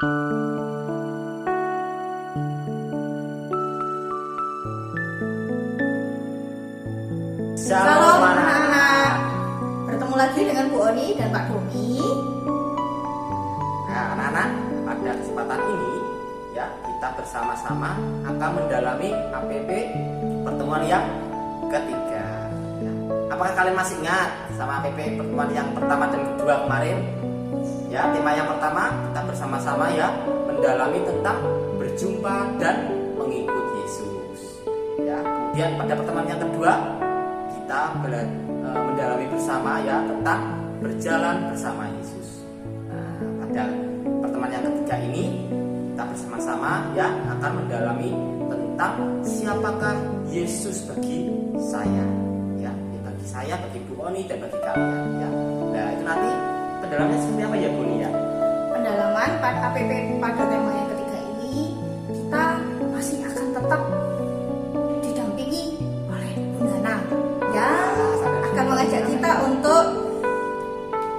Shalom anak-anak, bertemu lagi dengan Bu Oni dan Pak Doni. Nah, anak-anak, pada kesempatan ini ya kita bersama-sama akan mendalami APP pertemuan yang ketiga. Ya. Apakah kalian masih ingat sama APP pertemuan yang pertama dan kedua kemarin? Ya, tema yang pertama kita bersama-sama ya mendalami tentang berjumpa dan mengikut Yesus. Ya, kemudian pada pertemuan yang kedua kita mendalami bersama ya tentang berjalan bersama Yesus. Nah, pada pertemuan yang ketiga ini kita bersama-sama ya akan mendalami tentang siapakah Yesus bagi saya, ya bagi saya, bagi Bu Oni dan bagi kalian. Ya, nah itu nanti pendalamannya seperti apa ya Bu Oni ya? Pendalaman pada APP pada tema yang ketiga ini kita masih akan tetap didampingi oleh Bu Nana. Ya, akan mengajak kita untuk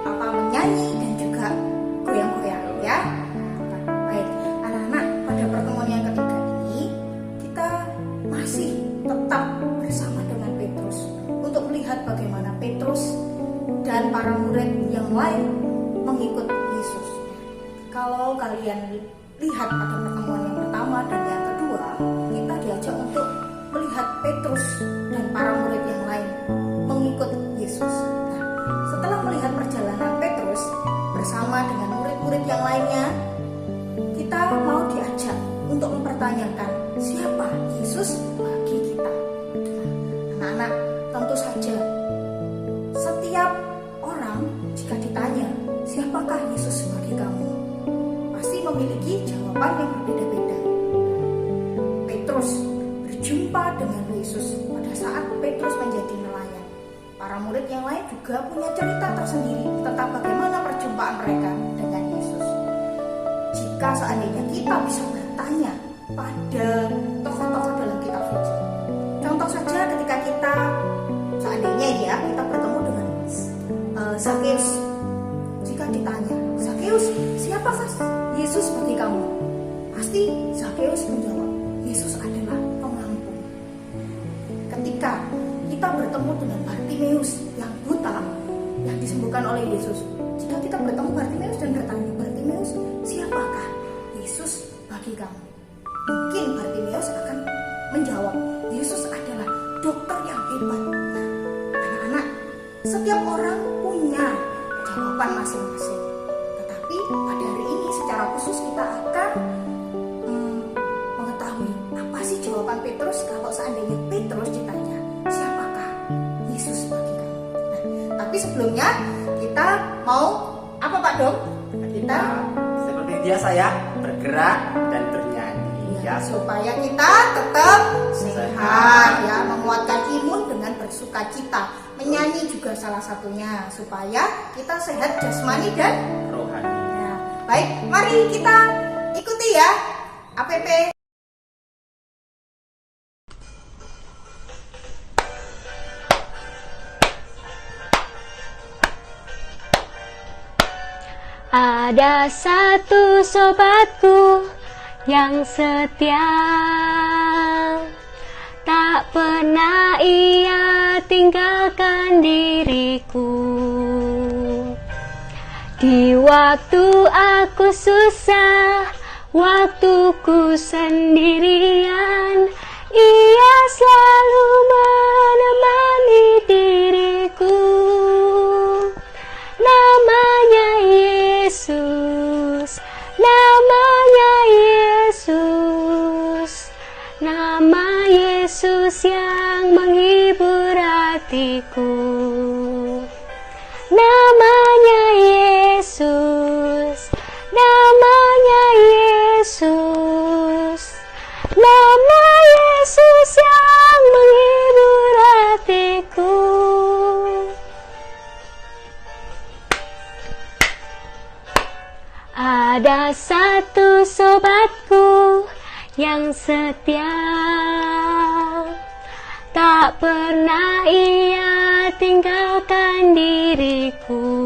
menyanyi dan juga goyang-goyang ya. Baik, anak-anak, pada pertemuan yang ketiga ini kita masih tetap bersama dengan Petrus untuk melihat bagaimana Petrus dan para murid yang lain mengikut Yesus. Kalau kalian lihat pada pertemuan yang pertama dan yang kedua, kita diajak untuk melihat Petrus dan para murid yang lain mengikut Yesus. Nah, setelah melihat perjalanan Petrus bersama dengan murid-murid yang lainnya, kita mau diajak untuk mempertanyakan siapa Yesus bagi kita. Nah, anak-anak, tentu saja setiap orang jika ditanya siapakah Yesus bagi kamu, pasti memiliki jawaban yang berbeda-beda. Petrus berjumpa dengan Yesus pada saat Petrus menjadi nelayan. Para murid yang lain juga punya cerita tersendiri tentang bagaimana perjumpaan mereka dengan Yesus. Jika seandainya kita bisa bertanya pada tokoh-tokoh dalam kitab suci, contoh saja ketika kita seandainya ya kita bertemu dengan Zakheus. Jika ditanya, Zakheus, siapakah Yesus bagi kamu? Pasti Zakheus menjawab, Yesus adalah pengampun. Ketika kita bertemu dengan Bartimeus yang buta, yang disembuhkan oleh Yesus, jika kita bertemu Bartimeus dan bertanya, Bartimeus, siapakah Yesus bagi kamu? Mungkin Bartimeus akan menjawab, Yesus adalah dokter yang hebat. Nah, anak-anak, setiap orang punya jawaban masing-masing. Tetapi pada hari ini secara khusus kita akan mengetahui apa sih jawaban Petrus kalau seandainya Petrus ditanya siapakah Yesus bagi kamu. Nah, tapi sebelumnya kita mau apa Pak Dom? Kita seperti biasa ya bergerak dan bernyanyi ya supaya kita tetap sehat ya, menguatkan imun dengan bersukacita. Menyanyi juga salah satunya supaya kita sehat jasmani dan rohani. Ya. Baik, mari kita ikuti ya APP. Ada satu sobatku yang setia, tak pernah ia tinggalkan diriku. Di waktu aku susah, waktuku sendirian, ia selalu menemani diriku. Namanya Yesus, namanya Yesus, nama Yesus yang menghibur hatiku. Namanya Yesus, namanya Yesus, nama Yesus yang menghibur hatiku. Ada satu sobatku yang setia, tak pernah ia tinggalkan diriku.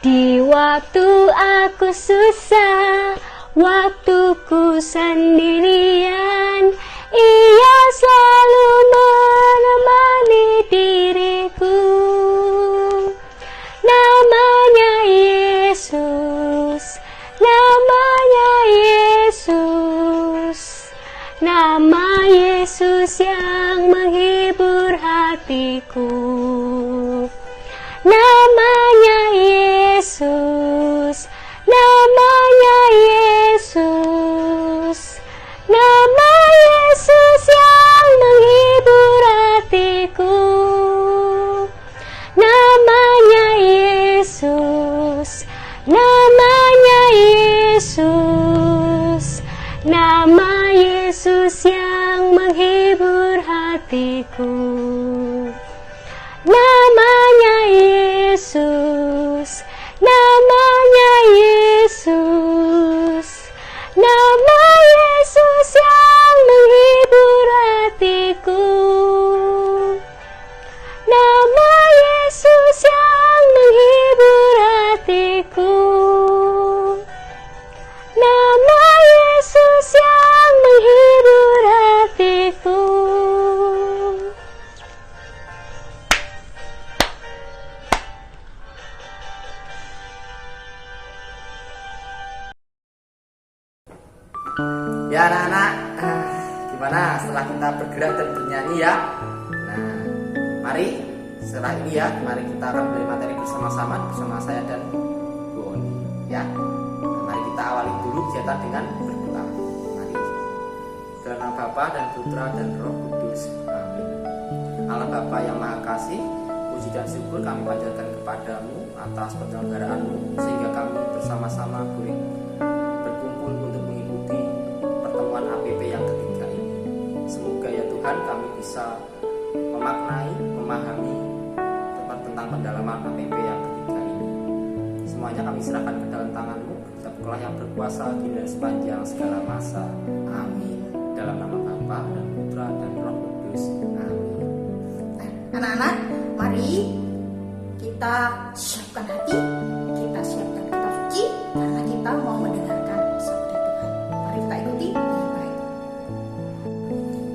Di waktu aku susah, waktuku sendirian, Ia selalu menemani diriku. Namanya Yesus, namanya Yesus, nama Yesus yang menghibur hatiku. Namanya Yesus, namanya Yesus, nama Yesus yang menghibur hatiku. Namanya Yesus, namanya Yesus, nama Yesus yang menghibur hatiku. Namanya Yesus, namanya Yesus, nama Yesus yang menghibur hatiku. Nama Yesus yang menghibur hatiku. Nama Yesus yang menghibur hatiku. Ya anak-anak, gimana setelah kita bergerak dan bernyanyi ya? Nah, mari setelah ini ya, mari kita akan belajar materi bersama-sama bersama saya dan Bu Oni ya. Nah, mari kita awali dulu kegiatan dengan berdoa. Mari. Dalam nama Bapa dan Putra dan Roh Kudus. Amin. Allah Bapa yang Maha Kasih, puji dan syukur kami panjatkan kepadamu atas penyelenggaraanmu sehingga kami bersama-sama boleh berkumpul untuk mengikuti pertemuan APP yang ketiga ini. Semoga ya Tuhan kami bisa memaknai, memahami tentang pendalaman APP yang ketiga ini. Semuanya kami serahkan ke dalam tangan-Mu, Sabtulah yang berkuasa kini dan sepanjang segala masa. Amin. Dalam nama Bapa dan Putra dan Roh Kudus. Amin. Anak-anak, mari kita siapkan hati, kita siapkan kitab suci, karena kita mau mendengarkan sabda Tuhan. Mari kita ikuti dengan baik.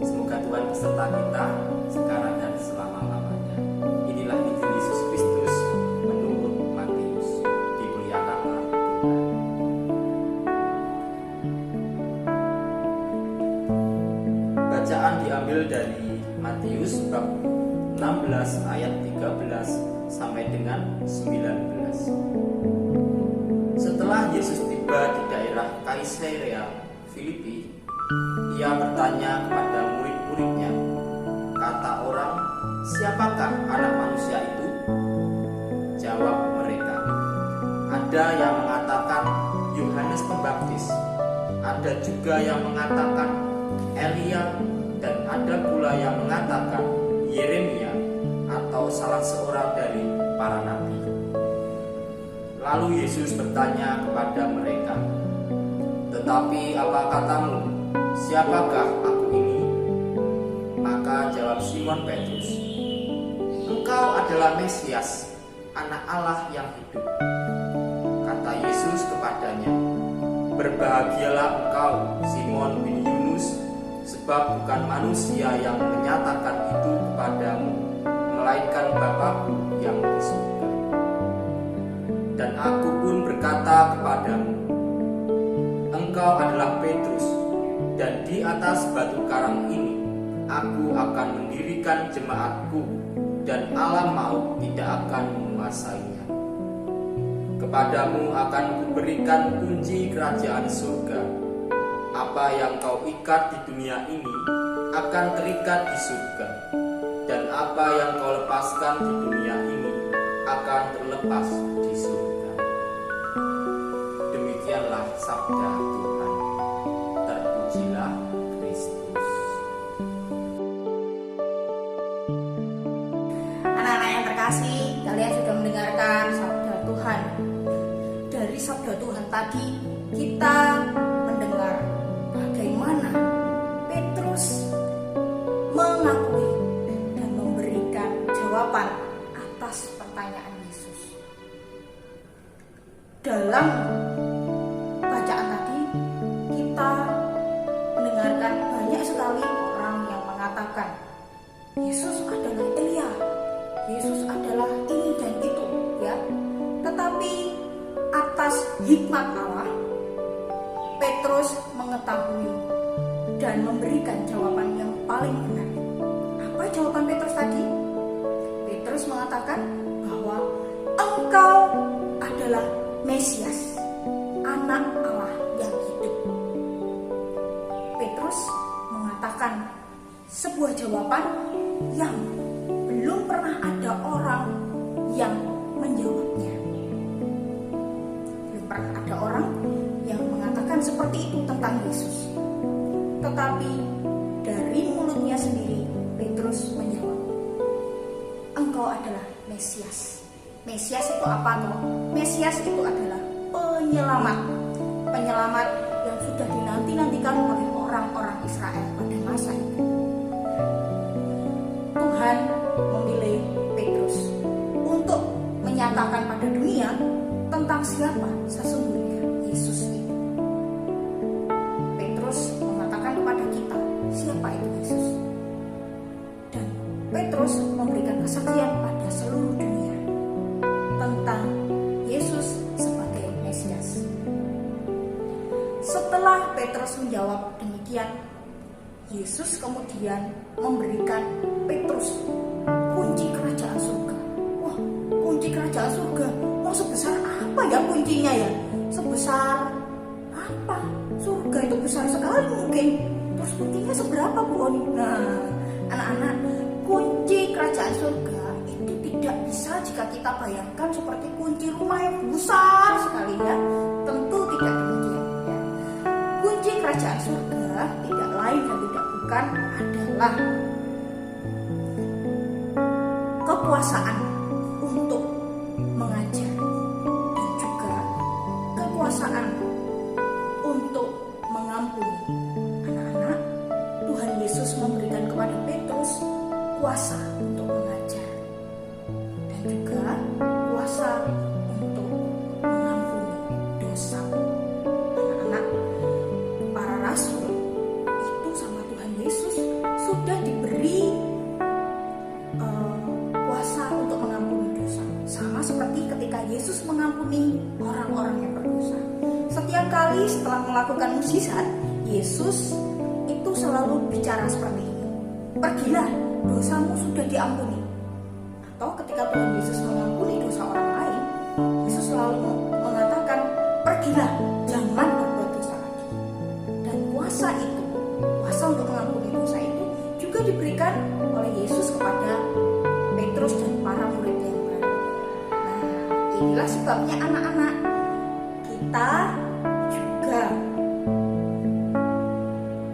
Semoga Tuhan beserta kita sekarang dan selama-lamanya. Inilah Injil Yesus Kristus menurut Matius. Dimuliakanlah Tuhan. Bacaan diambil dari Matius bab 16 ayat 13 sampai dengan 19. Setelah Yesus tiba di daerah Kaisarea Filipi, Ia bertanya kepada murid-muridnya, kata orang, siapakah anak manusia itu? Jawab mereka, ada yang mengatakan Yohanes Pembaptis, ada juga yang mengatakan Elia, dan ada pula yang mengatakan Yeremia atau salah seorang dari para nabi. Lalu Yesus bertanya kepada mereka, tetapi apa katamu? Siapakah aku ini? Maka jawab Simon Petrus, engkau adalah Mesias, anak Allah yang hidup. Kata Yesus kepadanya, berbahagialah engkau, Simon bin Yunus, sebab bukan manusia yang menyatakan itu kepadamu, melainkan Bapa-Ku yang di surga. Dan aku pun berkata kepadamu, engkau adalah Petrus, dan di atas batu karang ini aku akan mendirikan jemaatku, dan alam maut tidak akan menguasainya. Kepadamu akan kuberikan kunci kerajaan surga. Apa yang kau ikat di dunia ini akan terikat di surga, dan apa yang kau lepaskan di dunia ini akan terlepas di surga. Demikianlah sabda Tuhan. Terpujilah Kristus. Anak-anak yang terkasih, kalian sudah mendengarkan sabda Tuhan. Dari sabda Tuhan tadi, kita mendengar bagaimana Petrus mengakui dan memberikan jawaban atas pertanyaan Yesus. Dalam Yesus adalah Elia, Yesus adalah ini dan itu, ya. Tetapi atas hikmat Allah, Petrus mengetahui dan memberikan jawaban yang paling benar. Apa jawaban Petrus tadi? Petrus mengatakan bahwa engkau adalah Mesias, anak Allah yang hidup. Petrus mengatakan sebuah jawaban yang belum pernah ada orang yang menjawabnya. Belum pernah ada orang yang mengatakan seperti itu tentang Yesus. Tetapi dari mulutnya sendiri Petrus menjawab, engkau adalah Mesias. Mesias itu apa toh? Mesias itu adalah penyelamat. Penyelamat yang sudah dinanti-nantikan oleh orang-orang Israel pada masa itu. Tuhan memilih Petrus untuk menyatakan pada dunia tentang siapa sesungguhnya Yesus itu. Petrus mengatakan kepada kita siapa itu Yesus. Dan Petrus memberikan kesaksian pada seluruh dunia tentang Yesus sebagai Mesias. Setelah Petrus menjawab demikian, Yesus kemudian memberikan Petrus kunci kerajaan surga. Wah, kunci kerajaan surga. Mau sebesar apa ya kuncinya ya? Sebesar apa? Surga itu besar sekali mungkin. Terus kuncinya seberapa Bu Oni? Nah, anak-anak, kunci kerajaan surga itu tidak bisa jika kita bayangkan seperti kunci rumah yang besar sekali ya. Tentu tidak demikian ya. Kunci kerajaan surga tidak lain dan tidak bukan adalah kekuasaan untuk mengajar dan juga kekuasaan untuk mengampuni. Anak-anak, Tuhan Yesus memberikan kepada Petrus kuasa untuk mengajar dan juga kuasa untuk mengampuni dosa. Anak-anak, para rasul itu sama Tuhan Yesus sudah diberi kuasa untuk mengampuni dosa, sama seperti ketika Yesus mengampuni orang-orang yang berdosa. Setiap kali setelah melakukan mukjizat, Yesus itu selalu bicara seperti ini, pergilah, dosamu sudah diampuni. Atau ketika Tuhan Yesus mengampuni dosa orang lain, Yesus selalu mengatakan, pergilah, jangan berbuat dosa lagi. Dan kuasa itu, kuasa untuk mengampuni dosa itu juga diberikan oleh Yesus kepada Petrus dan para murid yang lain. Nah, inilah sebabnya anak-anak, kita juga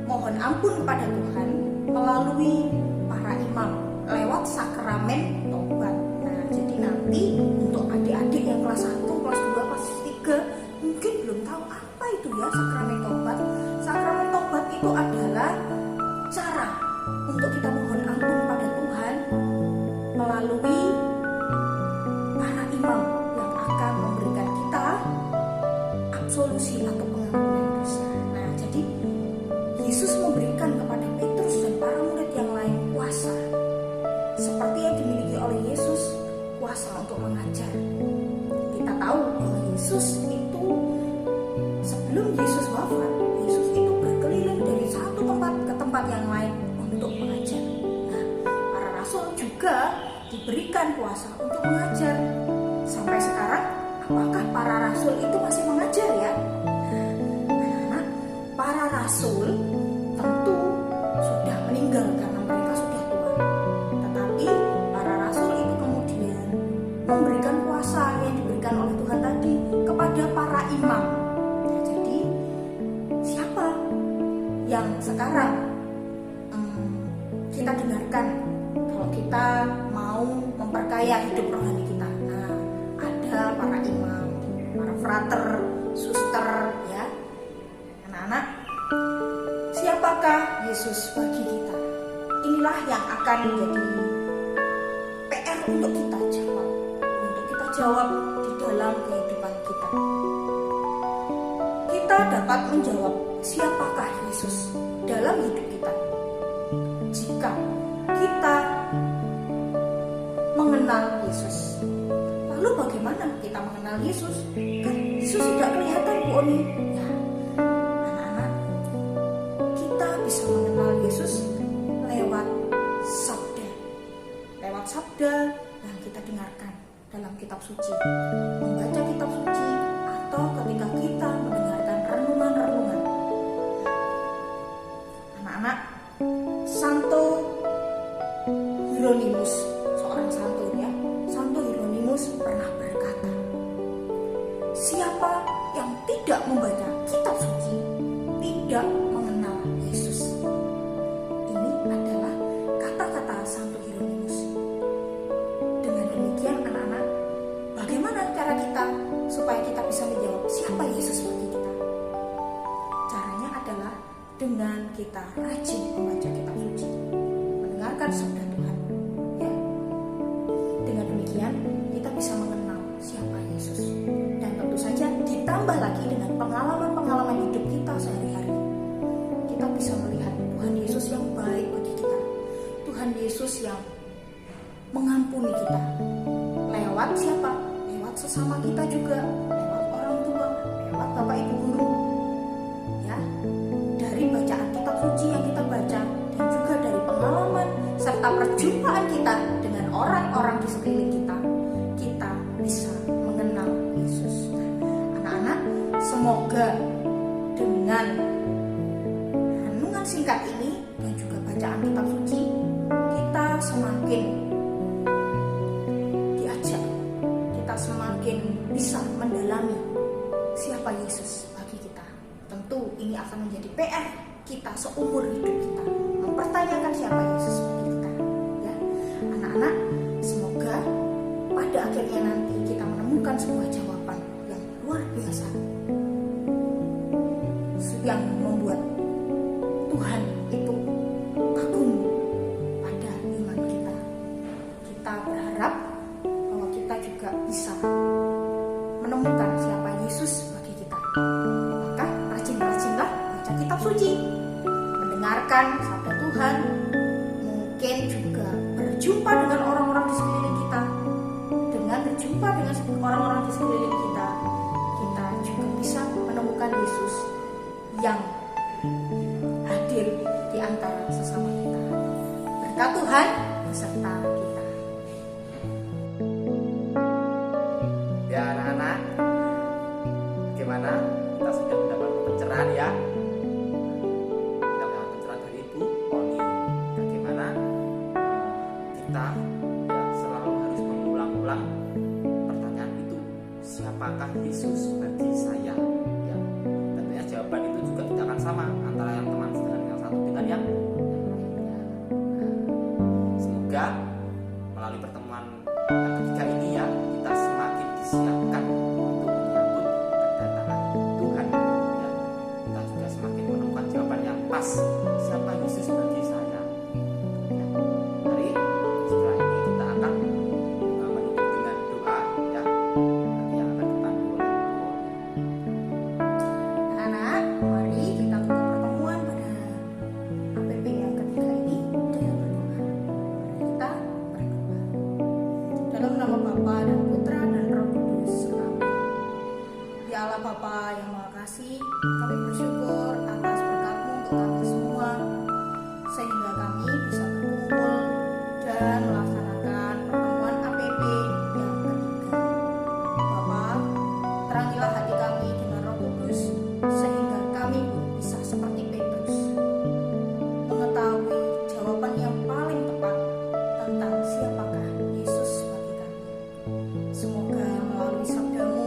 mohon ampun kepada Tuhan melalui para imam lewat sakramen tobat. Nah, jadi nanti untuk adik-adik yang kelas 1, kelas 2, kelas 3 mungkin belum tahu apa itu ya sakramen tobat. Sakramen tobat itu adalah cara untuk kita mohon ampun pada Tuhan melalui para imam yang akan memberikan kita absolusi atau pengampunan dosa. Nah, jadi Yesus memberikan kepada Petrus dan para murid yang lain kuasa seperti yang dimiliki oleh Yesus, kuasa untuk mengajar. Kita tahu bahwa Yesus itu sebelum Yesus wafat, Yesus itu berkeliling dari satu tempat ke tempat yang lain untuk mengajar. Nah, para rasul juga diberikan kuasa untuk mengajar. Sampai sekarang, apakah para rasul itu masih mengajar ya? Anak-anak, para rasul tentu sudah meninggal karena mereka sudah tua. Tetapi para rasul itu kemudian memberikan kuasa yang diberikan oleh Tuhan tadi kepada para imam. Nah, jadi siapa yang sekarang kita dengarkan kalau kita mau memperkaya hidup rohani kita? Nah, ada para imam, para frater, suster ya. Anak-anak, siapakah Yesus bagi kita? Inilah yang akan menjadi PR untuk kita jawab di dalam kehidupan kita. Kita dapat menjawab siapakah Yesus dalam hidup kita jika kita mengenal Yesus. Lalu bagaimana kita mengenal Yesus? Kan Yesus tidak kelihatan, Bu Oni. Ya, anak-anak, kita bisa mengenal Yesus lewat sabda. Lewat sabda yang kita dengarkan dalam kitab suci. Membaca kitab suci atau ketika kita mendengarkan renungan-renungan. Anak-anak, Santo Hieronymus, seorang santo ya, Santo Hieronymus pernah berkata, siapa yang tidak membaca kitab suci tidak mengenal Yesus. Ini adalah kata-kata Santo Hieronymus. Dengan demikian anak-anak, bagaimana cara kita supaya kita bisa menjawab siapa Yesus bagi kita? Caranya adalah dengan kita rajin membaca kitab suci, mendengarkan sabda Tuhan. Ya. Dengan demikian kita bisa mengenal siapa Yesus. Dan tentu saja ditambah lagi dengan pengalaman-pengalaman hidup kita sehari-hari. Kita bisa melihat Tuhan Yesus yang baik bagi kita. Tuhan Yesus yang mengampuni kita. Lewat siapa? Lewat sesama kita juga. Lewat orang tua, lewat Bapak Ibu guru. Ya. Dari bacaan kitab suci yang kita baca dan juga dari pengalaman serta perjumpaan kita dengan orang-orang di sekeliling kita, kita bisa mengenal Yesus. Anak-anak, semoga dengan renungan singkat ini dan juga bacaan kitab suci, kita semakin diajak, kita semakin bisa mendalami siapa Yesus bagi kita. Tentu ini akan menjadi PR kita seumur hidup kita, mempertanyakan siapa Yesus bagi kita. Ya, anak-anak, semoga pada akhirnya nanti kita menemukan sebuah jawaban yang luar biasa, yang membuat Tuhan itu kagum pada iman kita. Kita berharap bahwa kita juga bisa menemukan siapa Yesus bagi kita. Maka rajin-rajinlah baca kitab suci, mendengarkan sabda Tuhan, mungkin juga berjumpa dengan orang-orang di sekeliling kita. Dengan berjumpa dengan orang-orang di sekeliling kita, kita juga bisa menemukan Yesus yang hadir di antara sesama kita. Berkat Tuhan beserta kita. Ya anak-anak, bagaimana? Kita sudah mendapat pencerahan ya. Kita mendapat pencerahan dari Ibu Oni. Bagaimana kita ya, selalu harus mengulang-ulang pertanyaan itu, siapakah Yesus bagi saya? Ya, tentunya jawaban itu juga tidak akan sama antara yang teman dengan yang satu dengan yang lainnya. Semoga melalui pertemuan yang ketiga ini ya, kita semakin disiapkan untuk menyambut kedatangan Tuhan. Ya, kita juga semakin menemukan jawaban yang pas. Siapa Yesus bagi saya? Ya, mari setelah ini kita akan menutup dengan doa ya, nanti yang akan dipandu oleh Ibu Oni. Anak-anak, mari kita tutup pertemuan pada APP yang ketiga ini dengan berdoa. Mari kita berdoa. Dalam nama Bapa dan Putra dan Roh Kudus. Amin. Ya Allah Bapa yang Maha Kasih, kami bersyukur atas berkat-Mu untuk kami semua, sehingga kami bisa berkumpul dan melaksanakan pertemuan APP yang ketiga. Bapa, terangilah hati kami dengan Roh Kudus, sehingga kami pun bisa seperti Petrus, mengetahui jawaban yang paling tepat tentang siapakah Yesus bagi kami. Semoga melalui sabda-Mu,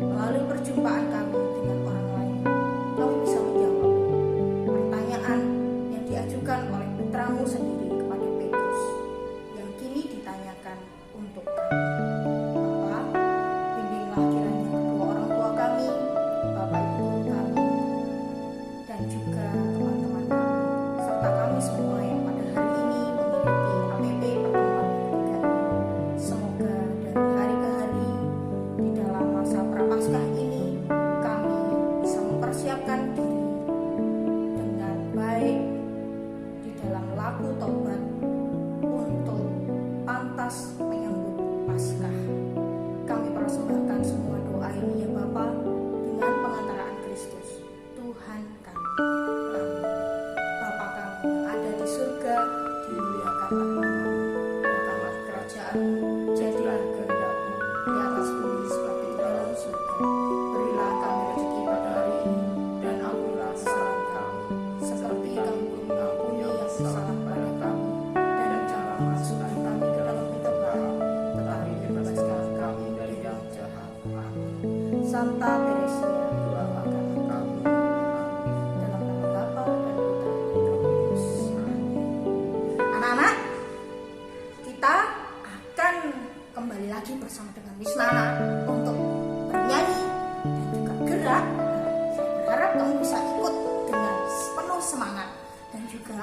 melalui perjumpaan kami dengan orang lain,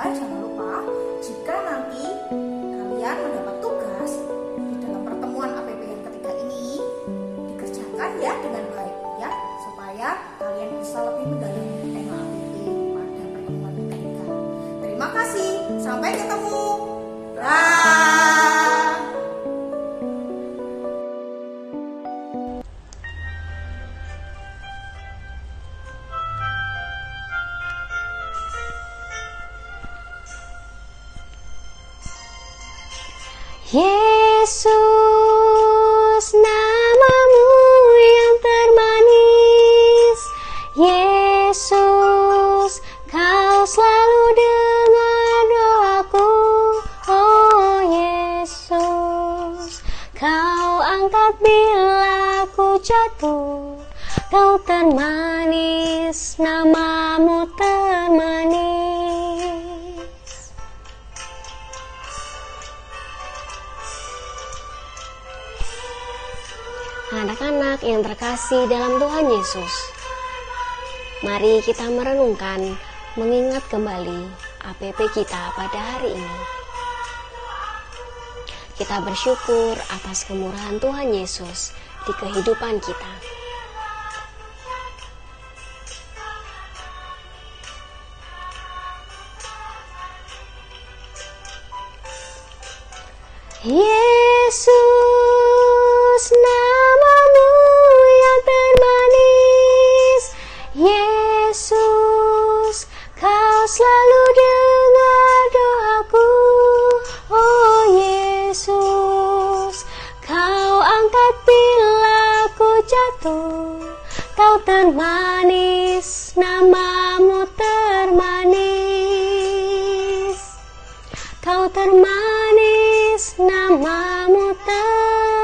jangan lupa jika nanti kalian mendapat tugas di dalam pertemuan APP yang ketiga ini, dikerjakan ya dengan baik ya, supaya kalian bisa lebih mendalami tema APP pada pertemuan ketiga. Terima kasih, sampai ketemu. Dah. Yesus, namamu yang termanis. Yesus, kau selalu dengar doaku. Oh Yesus, kau angkat bila ku jatuh. Kau termanis, namamu termanis. Anak-anak yang terkasih dalam Tuhan Yesus, mari kita merenungkan, mengingat kembali APP kita pada hari ini. Kita bersyukur atas kemurahan Tuhan Yesus di kehidupan kita. Yesus, namamu yang termanis. Yesus, kau selalu dengar doaku. Oh Yesus, kau angkat bila ku jatuh. Kau termanis, namamu termanis. Kau termanis, namamu termanis.